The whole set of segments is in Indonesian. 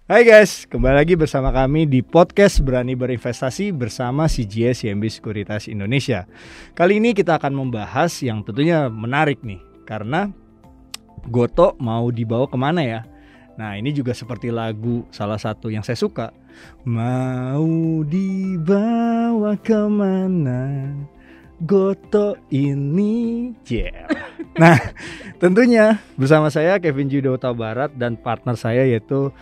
Hai guys, kembali lagi bersama kami di podcast Berani Berinvestasi bersama CGS CIMB Sekuritas Indonesia. Kali ini kita akan membahas yang tentunya menarik nih, karena Gotoh mau dibawa kemana ya? Nah, ini juga seperti lagu salah satu yang saya suka. Mau dibawa kemana Gotoh ini? Yeah. Nah, tentunya bersama saya Kevin Judo Huta Barat dan partner saya yaitu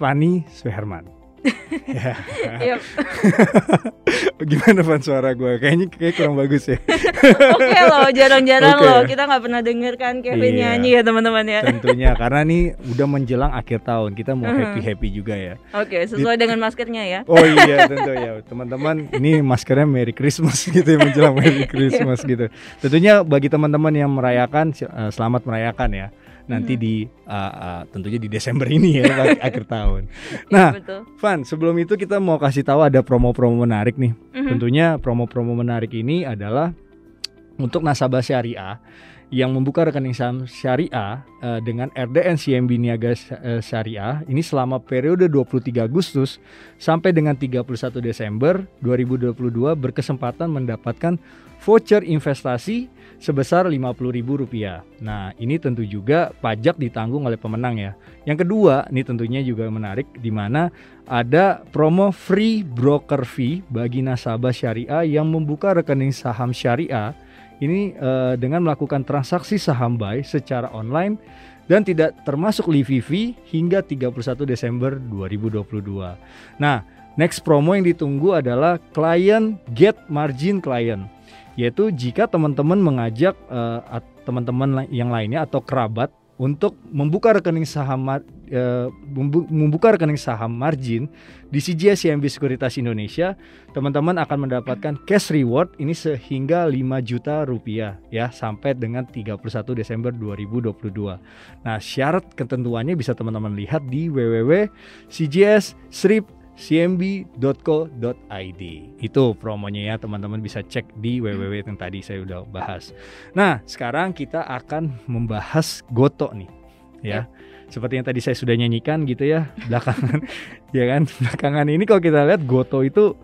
Fani Suherman. Ya. Yep. Gimana Van suara gue? Kayaknya kurang bagus ya. Oke loh, jarang-jarang Oke. loh kita nggak pernah denger kan Kevin Iya. nyanyi ya teman-teman ya. Tentunya karena nih udah menjelang akhir tahun, kita mau happy juga ya. Oke, sesuai dengan maskernya ya. Oh iya tentu ya teman-teman, ini maskernya Merry Christmas gitu ya, menjelang Merry Christmas gitu. Tentunya bagi teman-teman yang merayakan, selamat merayakan ya. Nanti di tentunya di Desember ini ya, akhir tahun. Nah, Iya, betul. Van, sebelum itu kita mau kasih tahu ada promo-promo menarik nih. Mhm. Tentunya promo-promo menarik ini adalah untuk nasabah syariah yang membuka rekening saham syariah dengan RDN CIMB Niaga Syariah ini selama periode 23 Agustus sampai dengan 31 Desember 2022 berkesempatan mendapatkan voucher investasi sebesar Rp50.000. Nah, ini tentu juga pajak ditanggung oleh pemenang ya. Yang kedua, ini tentunya juga menarik di mana ada promo free broker fee bagi nasabah syariah yang membuka rekening saham syariah ini dengan melakukan transaksi saham buy secara online dan tidak termasuk levy fee hingga 31 Desember 2022. Nah, next promo yang ditunggu adalah client get margin client, yaitu jika teman-teman mengajak teman-teman yang lainnya atau kerabat untuk membuka rekening saham margin di CGS CIMB Sekuritas Indonesia, teman-teman akan mendapatkan cash reward ini sehingga Rp5 juta ya sampai dengan 31 Desember 2022. Nah, syarat ketentuannya bisa teman-teman lihat di www.cimb.co.id. Itu promonya ya, teman-teman bisa cek di www yang tadi saya udah bahas. Nah, sekarang kita akan membahas Gotoh nih ya. Seperti yang tadi saya sudah nyanyikan gitu ya belakangan. Ya kan, belakangan ini kalau kita lihat Gotoh itu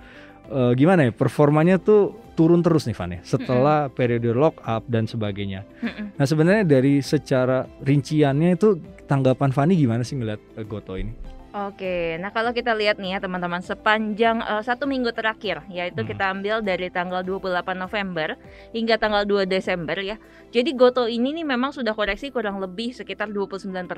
gimana ya, performanya tuh turun terus nih Van ya, setelah periode lock up dan sebagainya. Nah, sebenarnya dari secara rinciannya itu tanggapan Fani gimana sih ngeliat Gotoh ini? Oke, nah kalau kita lihat nih ya teman-teman, sepanjang 1 minggu terakhir, yaitu kita ambil dari tanggal 28 November hingga tanggal 2 Desember ya. Jadi Gotoh ini nih memang sudah koreksi kurang lebih sekitar 29%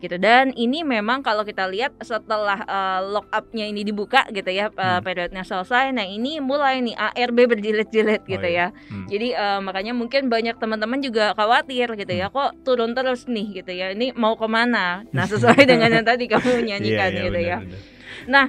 gitu. Dan ini memang kalau kita lihat setelah lock up-nya ini dibuka gitu ya, periodenya selesai. Nah, ini mulai nih ARB berjilid-jilid gitu ya. Jadi makanya mungkin banyak teman-teman juga khawatir gitu ya, kok turun terus nih gitu ya. Ini mau kemana? Nah, sesuai dengan yang tadi kamu nyanyikan gitu ya. Nah,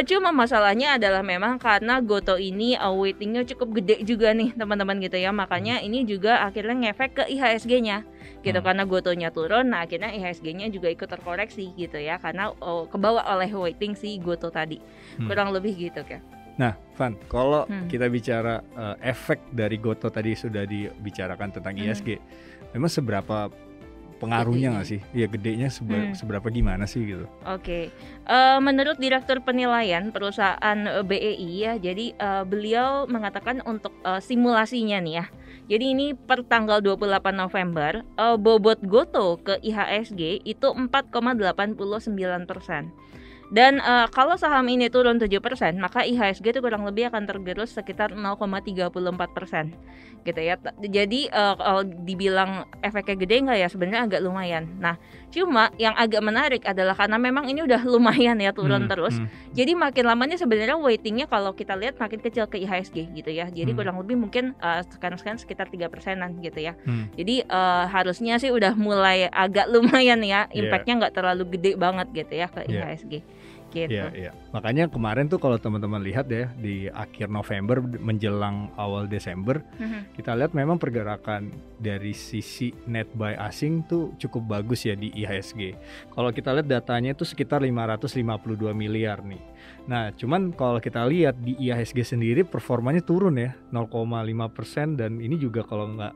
cuma masalahnya adalah memang karena Gotoh ini weightingnya cukup gede juga nih teman-teman gitu ya. Makanya ini juga akhirnya ngefek ke IHSG-nya gitu, karena Gotohnya turun. Nah, akhirnya IHSG-nya juga ikut terkoreksi gitu ya, karena kebawa oleh weighting si Gotoh tadi. Kurang lebih gitu kan. Nah, Van, kalau kita bicara efek dari Gotoh tadi sudah dibicarakan tentang IHSG, memang seberapa pengaruhnya nggak sih? Ya gedenya seberapa gimana sih gitu? Oke. Menurut Direktur Penilaian Perusahaan BEI ya, jadi beliau mengatakan untuk simulasinya nih ya. Jadi ini per tanggal 28 November bobot Gotoh ke IHSG itu 4,89%. Dan kalau saham ini turun 7%, maka IHSG itu kurang lebih akan tergerus sekitar 0,34% gitu ya. Jadi kalau dibilang efeknya gede nggak ya, sebenarnya agak lumayan. Nah, cuma yang agak menarik adalah karena memang ini udah lumayan ya turun terus. Jadi makin lamanya sebenarnya weightingnya kalau kita lihat makin kecil ke IHSG gitu ya. Jadi kurang lebih mungkin sekarang sekitar 3%-an gitu ya. Jadi harusnya sih udah mulai agak lumayan ya, impactnya nggak terlalu gede banget gitu ya ke IHSG. Gitu. Iya. Makanya kemarin tuh kalau teman-teman lihat ya di akhir November menjelang awal Desember, kita lihat memang pergerakan dari sisi net buy asing tuh cukup bagus ya di IHSG. Kalau kita lihat datanya itu sekitar 552 miliar nih. Nah, cuman kalau kita lihat di IHSG sendiri performanya turun ya 0,5%, dan ini juga kalau nggak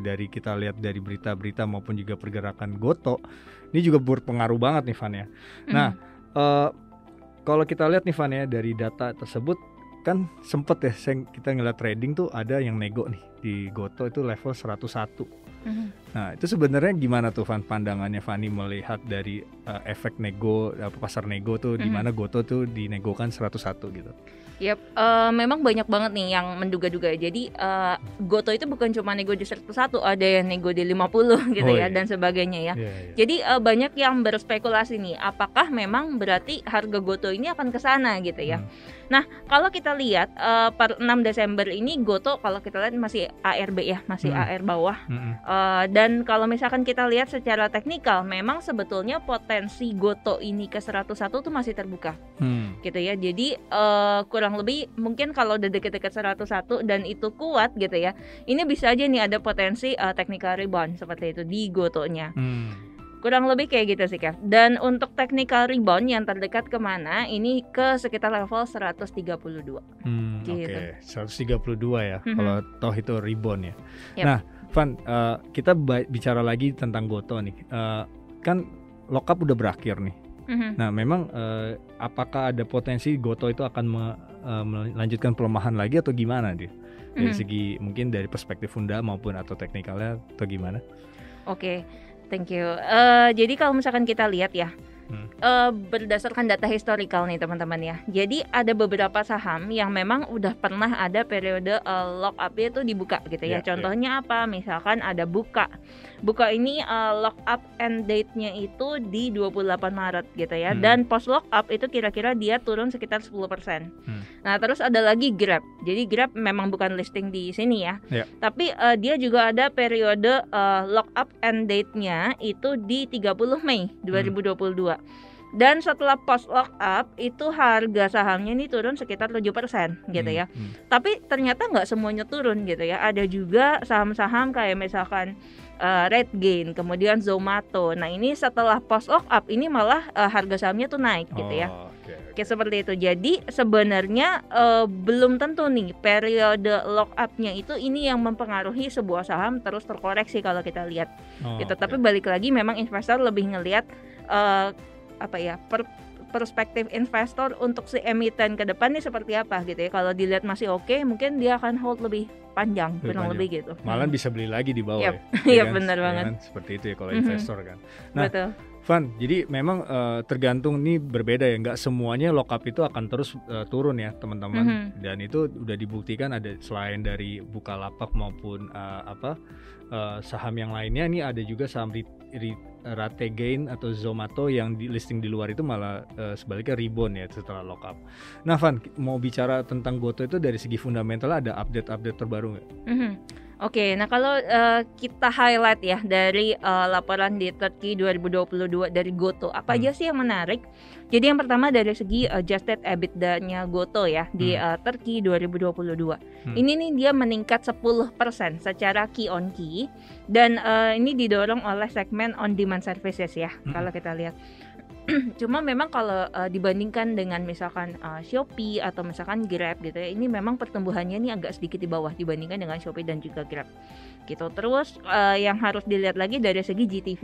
dari kita lihat dari berita-berita maupun juga pergerakan Gotoh, ini juga berpengaruh banget nih Van ya. Nah, eh, kalau kita lihat nih Van ya, dari data tersebut kan sempet ya kita ngeliat trading tuh ada yang nego nih di Goto itu level 101. Nah itu sebenarnya gimana tuh Van, pandangannya Fani melihat dari efek nego pasar nego tuh di mana Goto tuh dinegokan 101 gitu? Yap, memang banyak banget nih yang menduga-duga. Jadi Goto itu bukan cuma nego di 101, ada yang nego di 50 gitu ya, dan sebagainya ya. Jadi banyak yang berspekulasi nih, apakah memang berarti harga Goto ini akan ke sana gitu ya. Nah, kalau kita lihat per 6 Desember ini Goto kalau kita lihat masih ARB ya, masih AR bawah. Dan kalau misalkan kita lihat secara teknikal, memang sebetulnya potensi Goto ini ke 101 tuh masih terbuka. Gitu ya. Jadi kurang lebih mungkin kalau udah deket-deket 101 dan itu kuat gitu ya, ini bisa aja nih ada potensi technical rebound seperti itu di Gotonya. Kurang lebih kayak gitu sih Kev. Dan untuk technical rebound yang terdekat kemana, ini ke sekitar level 132 gitu. Oke, 132 ya kalau toh itu rebound ya. Nah Van, kita bicara lagi tentang Goto nih. Kan lockup udah berakhir nih. Nah memang apakah ada potensi Goto itu akan melanjutkan pelemahan lagi atau gimana dia? Dari segi mungkin dari perspektif funda maupun atau teknikalnya atau gimana? Oke, thank you. Jadi kalau misalkan kita lihat ya, berdasarkan data historical nih teman-teman ya. Jadi ada beberapa saham yang memang udah pernah ada periode lock up-nya itu dibuka gitu ya. Contohnya apa? Misalkan ada Buka. Buka ini lock up end date-nya itu di 28 Maret gitu ya. Dan post lock up itu kira-kira dia turun sekitar 10%. Nah, terus ada lagi Grab. Jadi Grab memang bukan listing di sini ya. Tapi dia juga ada periode lock up end date-nya itu di 30 Mei 2022. Dan setelah post lock up itu harga sahamnya ini turun sekitar 7% gitu ya. Tapi ternyata nggak semuanya turun gitu ya. Ada juga saham-saham kayak misalkan Red Gain, kemudian Zomato. Nah ini setelah post lock up ini malah harga sahamnya tuh naik gitu ya. Kayak seperti itu. Jadi sebenarnya belum tentu nih periode lock up-nya itu ini yang mempengaruhi sebuah saham terus terkoreksi kalau kita lihat. Gitu. Tapi balik lagi memang investor lebih ngelihat perspektif investor untuk si emiten ke depan nih seperti apa gitu ya. Kalau dilihat masih oke, mungkin dia akan hold lebih panjang, kurang lebih gitu. Malah bisa beli lagi di bawah ya. Iya kan? Benar banget. Kan? Seperti itu ya kalau investor kan. Nah, betul. Van, jadi memang tergantung nih berbeda ya. Nggak semuanya lockup itu akan terus turun ya teman-teman. Dan itu udah dibuktikan ada selain dari Bukalapak maupun saham yang lainnya, ini ada juga saham Rate Gain atau Zomato yang di listing di luar itu malah sebaliknya rebound ya setelah lockup. Nah Van, mau bicara tentang Goto itu dari segi fundamental ada update terbaru nggak? Oke, nah kalau kita highlight ya dari laporan di Turkey 2022 dari Goto, apa aja sih yang menarik? Jadi yang pertama dari segi adjusted EBITDA-nya Goto ya di Turkey 2022. Ini nih dia meningkat 10% secara key on key, dan ini didorong oleh segmen on demand services ya kalau kita lihat. Cuma memang kalau dibandingkan dengan misalkan Shopee atau misalkan Grab gitu ya, ini memang pertumbuhannya ini agak sedikit di bawah dibandingkan dengan Shopee dan juga Grab gitu. Terus yang harus dilihat lagi dari segi GTV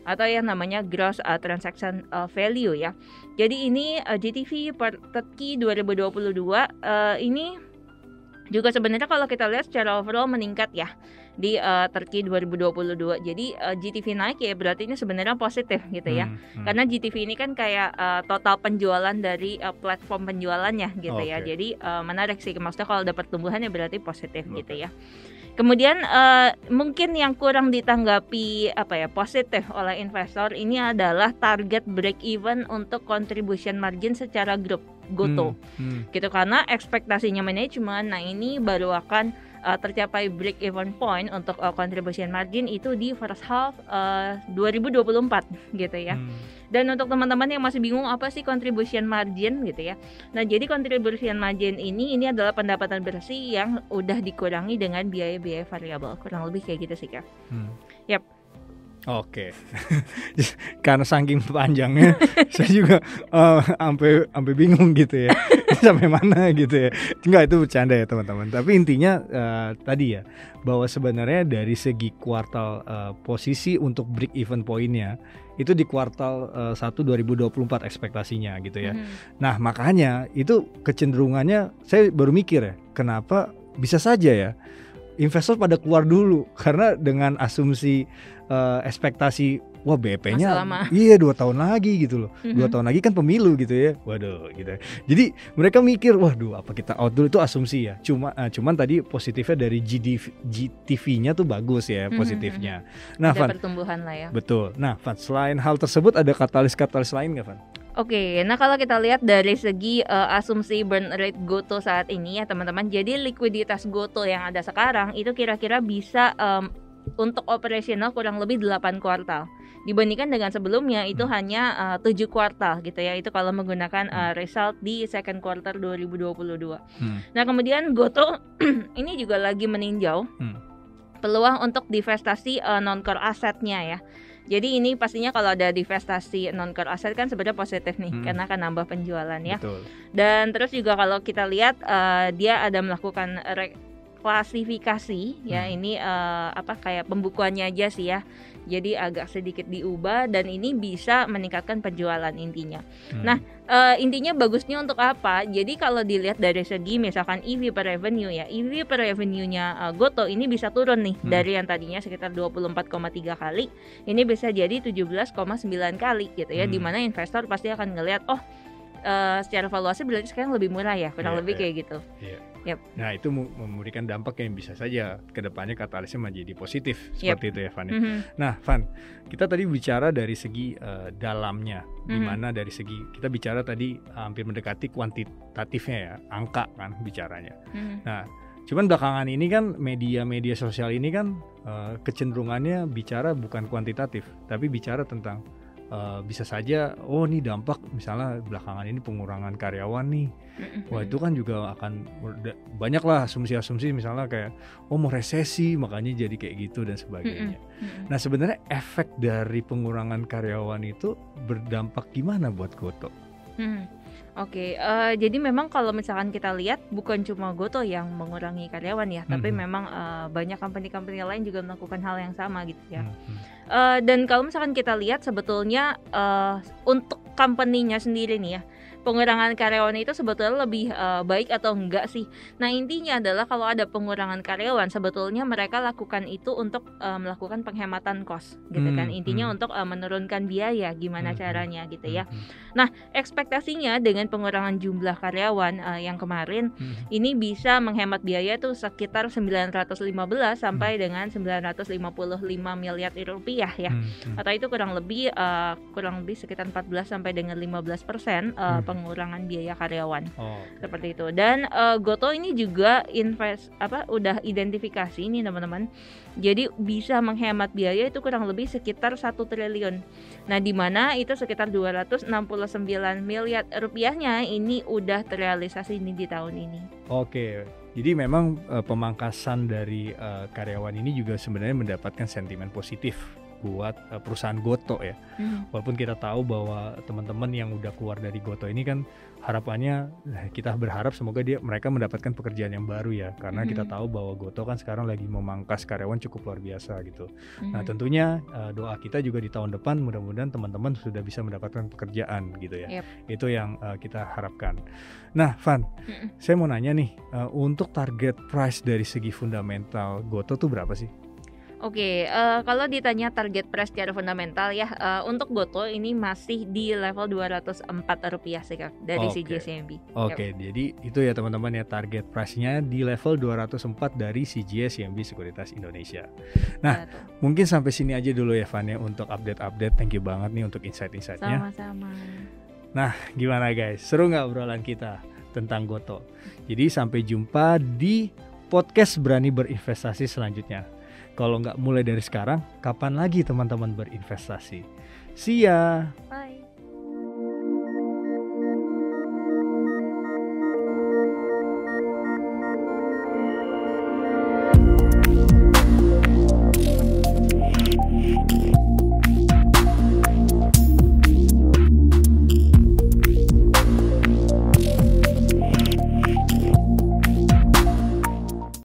atau yang namanya gross transaction value ya. Jadi ini GTV per Turkey 2022 ini juga sebenarnya kalau kita lihat secara overall meningkat ya di Turkey 2022. Jadi GTV naik ya berarti ini sebenarnya positif gitu ya. Karena GTV ini kan kayak total penjualan dari platform penjualannya gitu ya. Jadi menarik sih, maksudnya kalau ada pertumbuhan ya berarti positif gitu ya. Kemudian mungkin yang kurang ditanggapi positif oleh investor ini adalah target break even untuk contribution margin secara grup Goto gitu, karena ekspektasinya manajemen nah ini baru akan tercapai break even point untuk contribution margin itu di first half 2024 gitu ya. Dan untuk teman-teman yang masih bingung apa sih contribution margin gitu ya. Nah, jadi contribution margin ini adalah pendapatan bersih yang udah dikurangi dengan biaya-biaya variabel. Kurang lebih kayak gitu sih, Kak. Yap. Oke. Karena saking panjangnya saya juga sampai bingung gitu ya. Sampai mana gitu ya. Enggak, itu bercanda ya teman-teman. Tapi intinya tadi ya, bahwa sebenarnya dari segi kuartal posisi untuk break even pointnya itu di kuartal 1 2024 ekspektasinya gitu ya. Nah, makanya itu kecenderungannya saya baru mikir ya, kenapa bisa saja ya investor pada keluar dulu, karena dengan asumsi ekspektasi wah BP-nya iya 2 tahun lagi gitu loh. 2 tahun lagi kan pemilu gitu ya. Waduh gitu. Jadi mereka mikir waduh apa kita out dulu, itu asumsi ya. Cuman tadi positifnya dari GTV-nya tuh bagus ya positifnya. Nah, ada pertumbuhan lah ya. Betul. Nah, Van, selain hal tersebut ada katalis-katalis lain nggak, Van? Oke, nah kalau kita lihat dari segi asumsi burn rate GoTo saat ini ya teman-teman, jadi likuiditas GoTo yang ada sekarang itu kira-kira bisa untuk operasional kurang lebih 8 kuartal. Dibandingkan dengan sebelumnya itu hanya 7 kuartal gitu ya. Itu kalau menggunakan result di second quarter 2022. Nah, kemudian GoTo ini juga lagi meninjau peluang untuk divestasi non-core asetnya ya. Jadi ini pastinya kalau ada divestasi non-core aset kan sebenarnya positif nih karena akan nambah penjualan ya. Betul. Dan terus juga kalau kita lihat dia ada melakukan klasifikasi ya, ini kayak pembukuannya aja sih ya. Jadi agak sedikit diubah dan ini bisa meningkatkan penjualan intinya. Nah, intinya bagusnya untuk apa? Jadi kalau dilihat dari segi misalkan EV per revenue ya, EV per revenue-nya GoTo ini bisa turun nih dari yang tadinya sekitar 24,3 kali, ini bisa jadi 17,9 kali gitu ya, dimana investor pasti akan ngelihat secara valuasi berarti sekarang lebih murah ya, kurang lebih kayak gitu. Yep. Nah, itu memberikan dampak yang bisa saja kedepannya katalisnya menjadi positif seperti itu ya, Van. Nah, Van, kita tadi bicara dari segi dalamnya, di mana dari segi kita bicara tadi hampir mendekati kuantitatifnya ya, angka kan bicaranya. Nah, cuman belakangan ini kan media-media sosial ini kan kecenderungannya bicara bukan kuantitatif, tapi bicara tentang bisa saja ini dampak misalnya belakangan ini pengurangan karyawan nih. Wah, itu kan juga akan banyak lah asumsi-asumsi misalnya kayak mau resesi makanya jadi kayak gitu dan sebagainya. Nah, sebenarnya efek dari pengurangan karyawan itu berdampak gimana buat GoTo? Oke, jadi memang kalau misalkan kita lihat bukan cuma GoTo yang mengurangi karyawan ya, tapi memang banyak company-company lain juga melakukan hal yang sama gitu ya. Dan kalau misalkan kita lihat sebetulnya untuk company-nya sendiri nih ya, pengurangan karyawan itu sebetulnya lebih baik atau enggak sih? Nah, intinya adalah kalau ada pengurangan karyawan sebetulnya mereka lakukan itu untuk melakukan penghematan cost gitu kan. Intinya untuk menurunkan biaya, gimana caranya gitu ya. Nah, ekspektasinya dengan pengurangan jumlah karyawan yang kemarin ini bisa menghemat biaya tuh sekitar 915 sampai dengan 955 miliar rupiah ya. Atau itu kurang lebih sekitar 14 sampai dengan 15% pengurangan biaya karyawan. Seperti itu. Dan GoTo ini juga udah identifikasi nih teman-teman. Jadi bisa menghemat biaya itu kurang lebih sekitar 1 triliun. Nah, di mana itu sekitar 269 miliar rupiahnya ini udah terrealisasi ini di tahun ini. Oke. Jadi memang pemangkasan dari karyawan ini juga sebenarnya mendapatkan sentimen positif buat perusahaan GoTo ya. Walaupun kita tahu bahwa teman-teman yang udah keluar dari GoTo ini kan harapannya kita berharap semoga mereka mendapatkan pekerjaan yang baru ya, karena kita tahu bahwa GoTo kan sekarang lagi memangkas karyawan cukup luar biasa gitu. Nah, tentunya doa kita juga di tahun depan mudah-mudahan teman-teman sudah bisa mendapatkan pekerjaan gitu ya. Itu yang kita harapkan. Nah, Van, saya mau nanya nih, untuk target price dari segi fundamental GoTo tuh berapa sih? Oke, kalau ditanya target price secara fundamental ya, untuk GoTo ini masih di level Rp204 sih Kak, dari CGS-CIMB. Oke, jadi itu ya teman-teman ya, target price-nya di level 204 dari CGS-CIMB Sekuritas Indonesia. Nah, mungkin sampai sini aja dulu ya Van ya untuk update-update. Thank you banget nih untuk insight-insightnya. Sama-sama. Nah, gimana guys? Seru nggak obrolan kita tentang GoTo? Jadi sampai jumpa di podcast Berani Berinvestasi selanjutnya. Kalau nggak mulai dari sekarang, kapan lagi teman-teman berinvestasi? See ya! Bye!